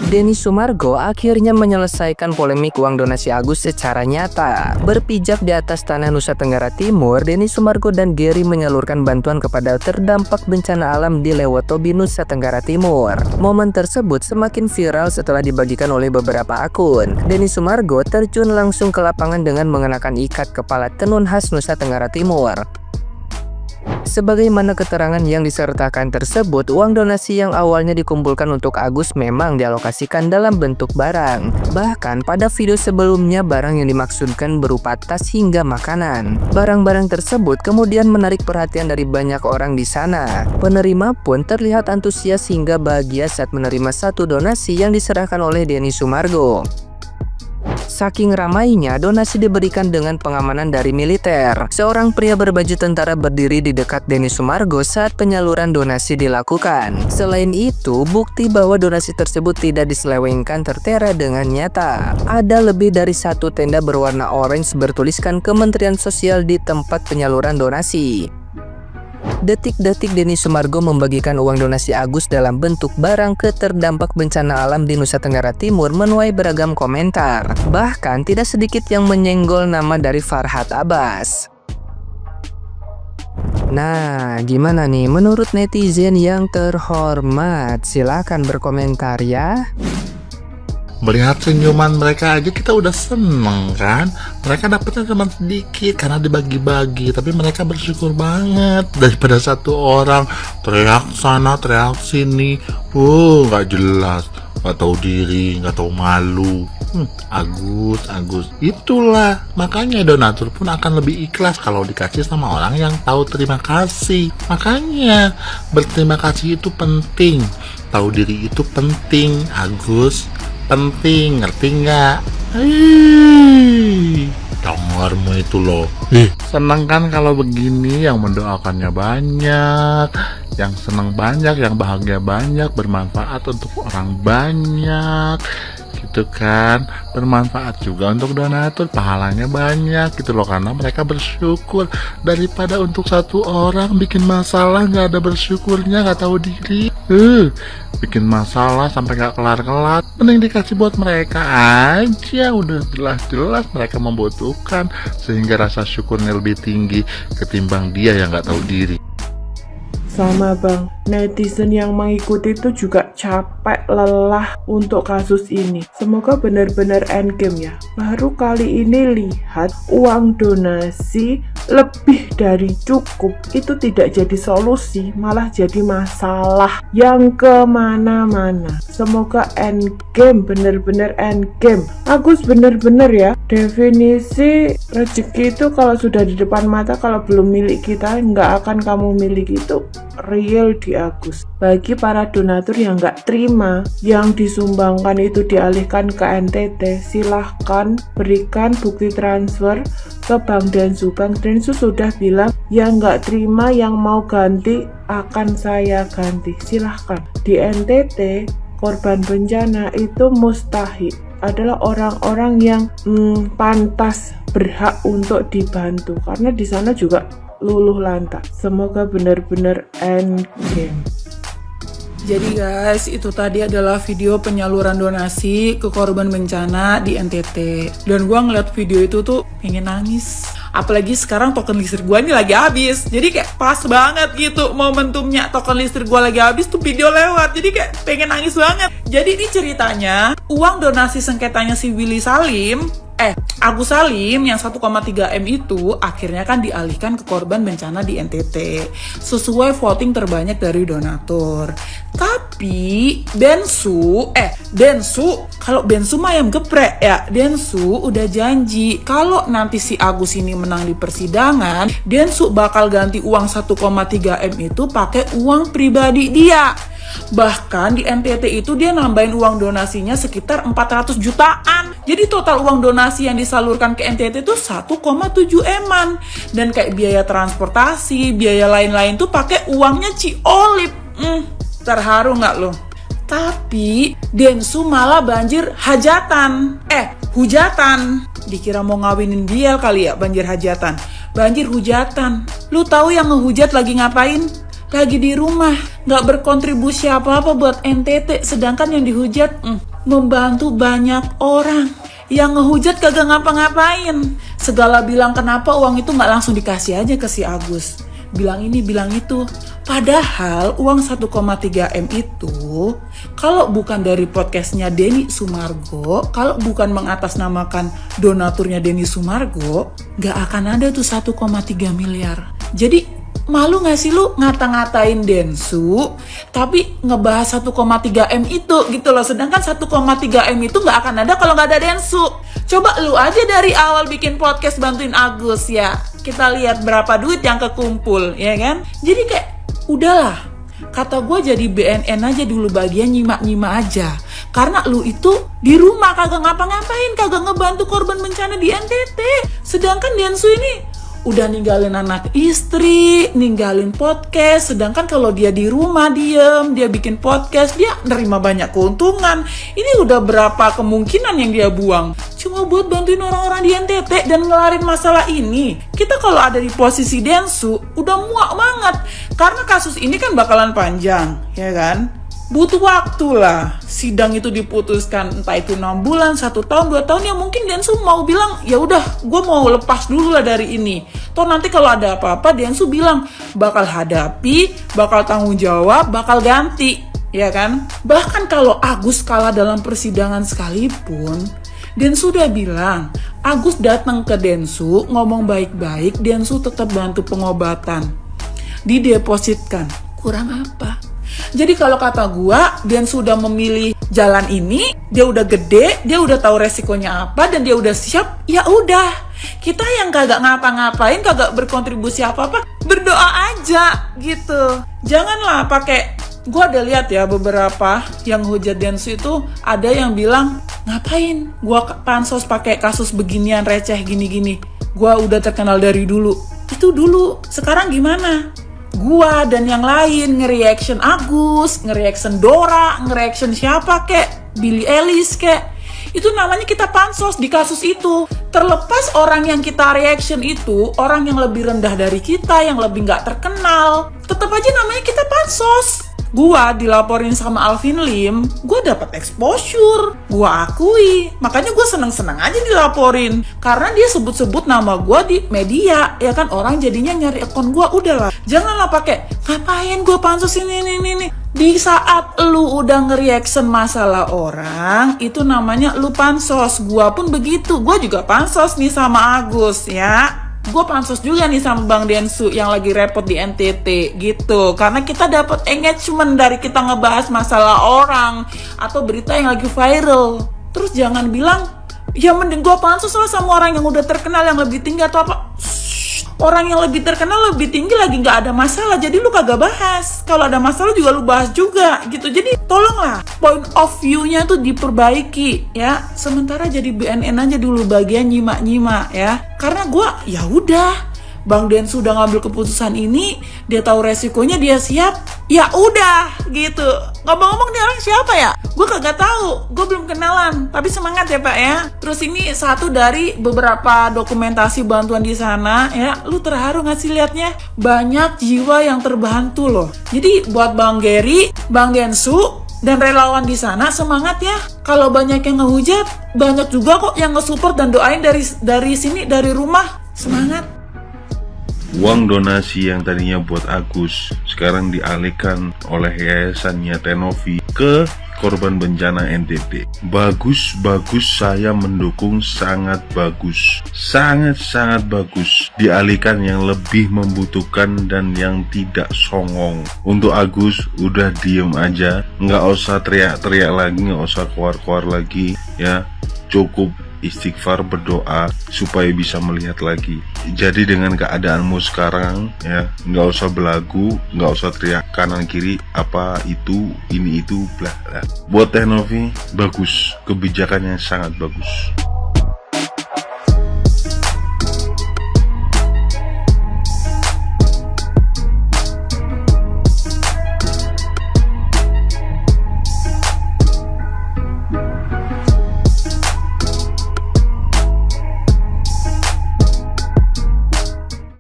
Denny Sumargo akhirnya menyelesaikan polemik uang donasi Agus secara nyata. Berpijak di atas tanah Nusa Tenggara Timur, Denny Sumargo dan Gary menyalurkan bantuan kepada terdampak bencana alam di Lewotobi, Nusa Tenggara Timur. Momen tersebut semakin viral setelah dibagikan oleh beberapa akun. Denny Sumargo terjun langsung ke lapangan dengan mengenakan ikat kepala tenun khas Nusa Tenggara Timur. Sebagaimana keterangan yang disertakan tersebut, uang donasi yang awalnya dikumpulkan untuk Agus memang dialokasikan dalam bentuk barang. Bahkan pada video sebelumnya, barang yang dimaksudkan berupa tas hingga makanan. Barang-barang tersebut kemudian menarik perhatian dari banyak orang di sana. Penerima pun terlihat antusias hingga bahagia saat menerima satu donasi yang diserahkan oleh Denny Sumargo. Saking ramainya, donasi diberikan dengan pengamanan dari militer. Seorang pria berbaju tentara berdiri di dekat Denny Sumargo saat penyaluran donasi dilakukan. Selain itu, bukti bahwa donasi tersebut tidak diselewengkan tertera dengan nyata. Ada lebih dari satu tenda berwarna orange bertuliskan Kementerian Sosial di tempat penyaluran donasi. Detik-detik Denny Sumargo membagikan uang donasi Agus dalam bentuk barang ke terdampak bencana alam di Nusa Tenggara Timur menuai beragam komentar. Bahkan tidak sedikit yang menyenggol nama dari Farhad Abbas. Nah, gimana nih menurut netizen yang terhormat? Silakan berkomentar ya. Melihat senyuman mereka aja kita udah seneng kan. Mereka dapetnya cuma sedikit karena dibagi-bagi, tapi mereka bersyukur banget. Daripada satu orang teriak sana teriak sini, gak jelas, gak tahu diri, gak tahu malu. Agus, itulah makanya donatur pun akan lebih ikhlas kalau dikasih sama orang yang tahu terima kasih. Makanya berterima kasih itu penting, tahu diri itu penting. Agus, penting, ngerti nggak? Dengarmu itu loh. Senang kan kalau begini, yang mendoakannya banyak, yang senang banyak, yang bahagia banyak, bermanfaat untuk orang banyak, gitu kan. Bermanfaat juga untuk donatur, pahalanya banyak gitu loh, karena mereka bersyukur. Daripada untuk satu orang bikin masalah nggak ada bersyukurnya, nggak tahu diri, bikin masalah sampai nggak kelar-kelar, mending dikasih buat mereka aja. Udah jelas-jelas mereka membutuhkan, sehingga rasa syukurnya lebih tinggi ketimbang dia yang nggak tahu diri. Sama bang, netizen yang mengikuti itu juga capek, lelah untuk kasus ini. Semoga benar-benar endgame ya. Baru kali ini lihat uang donasi lebih dari cukup itu tidak jadi solusi, malah jadi masalah yang kemana-mana. Semoga endgame, benar-benar endgame. Agus benar-benar ya, definisi rezeki itu kalau sudah di depan mata, kalau belum milik kita, nggak akan kamu miliki, itu real di Agus. Bagi para donatur yang nggak terima yang disumbangkan itu dialihkan ke NTT, silahkan berikan bukti transfer ke Bank Densu. Bank Densu sudah bilang yang nggak terima, yang mau ganti akan saya ganti. Silahkan. Di NTT korban bencana itu mustahil adalah orang-orang yang pantas, berhak untuk dibantu, karena di sana juga luluh lantak. Semoga benar-benar endgame. Jadi guys, itu tadi adalah video penyaluran donasi ke korban bencana di NTT. Dan gua ngeliat video itu tuh pengen nangis. Apalagi sekarang token listrik gua ini lagi habis. Jadi kayak pas banget gitu momentumnya, token listrik gua lagi habis tuh video lewat. Jadi kayak pengen nangis banget. Jadi ini ceritanya, uang donasi sengketanya si Agus Salim yang 1,3 M itu akhirnya kan dialihkan ke korban bencana di NTT sesuai voting terbanyak dari donatur. Tapi Densu kalau Densu mah yang geprek ya. Densu udah janji kalau nanti si Agus ini menang di persidangan, Densu bakal ganti uang 1,3 M itu pakai uang pribadi dia. Bahkan di NTT itu dia nambahin uang donasinya sekitar 400 jutaan. Jadi total uang donasi yang disalurkan ke NTT itu 1,7 M-an. Dan kayak biaya transportasi, biaya lain-lain tuh pakai uangnya Ci Olip. Terharu nggak lo? Tapi Densu malah banjir hujatan. Dikira mau ngawinin dia kali ya, banjir hajatan. Banjir hujatan. Lu tahu yang ngehujat lagi ngapain? Lagi di rumah, nggak berkontribusi apa-apa buat NTT, sedangkan yang dihujat membantu banyak orang. Yang ngehujat kagak ngapa-ngapain. Segala bilang kenapa uang itu gak langsung dikasih aja ke si Agus. Bilang ini, bilang itu. Padahal uang 1,3 M itu kalau bukan dari podcastnya Denny Sumargo, kalau bukan mengatasnamakan donaturnya Denny Sumargo, gak akan ada tuh 1,3 miliar. Jadi malu gak sih lu ngata-ngatain Densu tapi ngebahas 1,3 M itu gitu loh. Sedangkan 1,3 M itu gak akan ada kalau gak ada Densu. Coba lu aja dari awal bikin podcast bantuin Agus ya. Kita lihat berapa duit yang kekumpul ya kan. Jadi kayak udahlah, kata gue jadi BNN aja dulu, bagian nyimak-nyimak aja. Karena lu itu di rumah kagak ngapa-ngapain, kagak ngebantu korban bencana di NTT. Sedangkan Densu ini udah ninggalin anak istri, ninggalin podcast. Sedangkan kalau dia di rumah diem, dia bikin podcast, dia nerima banyak keuntungan. Ini udah berapa kemungkinan yang dia buang cuma buat bantuin orang-orang di NTT dan ngelarin masalah ini. Kita kalau ada di posisi Densu udah muak banget. Karena kasus ini kan bakalan panjang, ya kan? Butuh waktu lah sidang itu diputuskan, entah itu 6 bulan, 1 tahun, 2 tahun. Ya mungkin Densu mau bilang ya udah gue mau lepas dulu lah dari ini. Toh nanti kalau ada apa-apa Densu bilang bakal hadapi, bakal tanggung jawab, bakal ganti, ya kan? Bahkan kalau Agus kalah dalam persidangan sekalipun, Densu udah bilang Agus datang ke Densu ngomong baik-baik, Densu tetap bantu pengobatan, didepositkan. Kurang apa? Jadi kalau kata gua, Densu sudah memilih jalan ini, dia udah gede, dia udah tahu resikonya apa, dan dia udah siap, ya udah. Kita yang kagak ngapa-ngapain, kagak berkontribusi apa-apa, berdoa aja gitu. Janganlah pakai, gua ada lihat ya beberapa yang hujat Densu itu, ada yang bilang, ngapain gua pansos pakai kasus beginian receh gini-gini. Gua udah terkenal dari dulu. Itu dulu, sekarang gimana? Gua dan yang lain nge-reaction Agus, nge-reaction Dora, nge-reaction siapa kek, Billie Eilish kek. Itu namanya kita pansos di kasus itu. Terlepas orang yang kita reaction itu, orang yang lebih rendah dari kita, yang lebih gak terkenal, tetap aja namanya kita pansos. Gua dilaporin sama Alvin Lim, gua dapat exposure, gua akui. Makanya gua seneng-seneng aja dilaporin, karena dia sebut-sebut nama gua di media, ya kan, orang jadinya nyari akun gua. Udahlah, janganlah pakai ngapain gua pansus ini. Di saat lu udah nge-reaction masalah orang, itu namanya lu pansos. Gua pun begitu, gua juga pansos nih sama Agus ya. Gue pansos juga nih sama Bang Densu yang lagi repot di NTT gitu. Karena kita dapat engagement dari kita ngebahas masalah orang atau berita yang lagi viral. Terus jangan bilang, ya mending gue pansos lah sama orang yang udah terkenal, yang lebih tinggi atau apa. Orang yang lebih terkenal lebih tinggi lagi gak ada masalah, jadi lu kagak bahas. Kalau ada masalah juga lu bahas juga gitu. Jadi tolonglah point of view-nya tuh diperbaiki ya. Sementara jadi BNN aja dulu bagian nyimak-nyimak ya. Karena gue ya udah, Bang Densu sudah ngambil keputusan ini, dia tahu resikonya, dia siap, ya udah gitu. Ngomong-ngomong dia orang siapa ya? Gue kagak tahu, gue belum kenalan. Tapi semangat ya Pak ya. Terus ini satu dari beberapa dokumentasi bantuan di sana ya. Lu terharu nggak sih liatnya? Banyak jiwa yang terbantu loh. Jadi buat Bang Gary, Bang Densu dan relawan di sana semangat ya. Kalau banyak yang ngehujat, banyak juga kok yang nge-support dan doain dari sini, dari rumah. Semangat. Uang donasi yang tadinya buat Agus sekarang dialihkan oleh yayasannya Tenovi ke korban bencana NTT. Bagus, saya mendukung, sangat bagus. Sangat bagus. Dialihkan yang lebih membutuhkan dan yang tidak songong. Untuk Agus, udah diem aja. Nggak usah teriak-teriak lagi, nggak usah keluar-keluar lagi. Ya, cukup istighfar, berdoa supaya bisa melihat lagi. Jadi dengan keadaanmu sekarang ya, nggak usah belagu, nggak usah teriak kanan kiri apa itu, ini itu, bla bla. Buat Tenovi bagus, kebijakannya sangat bagus.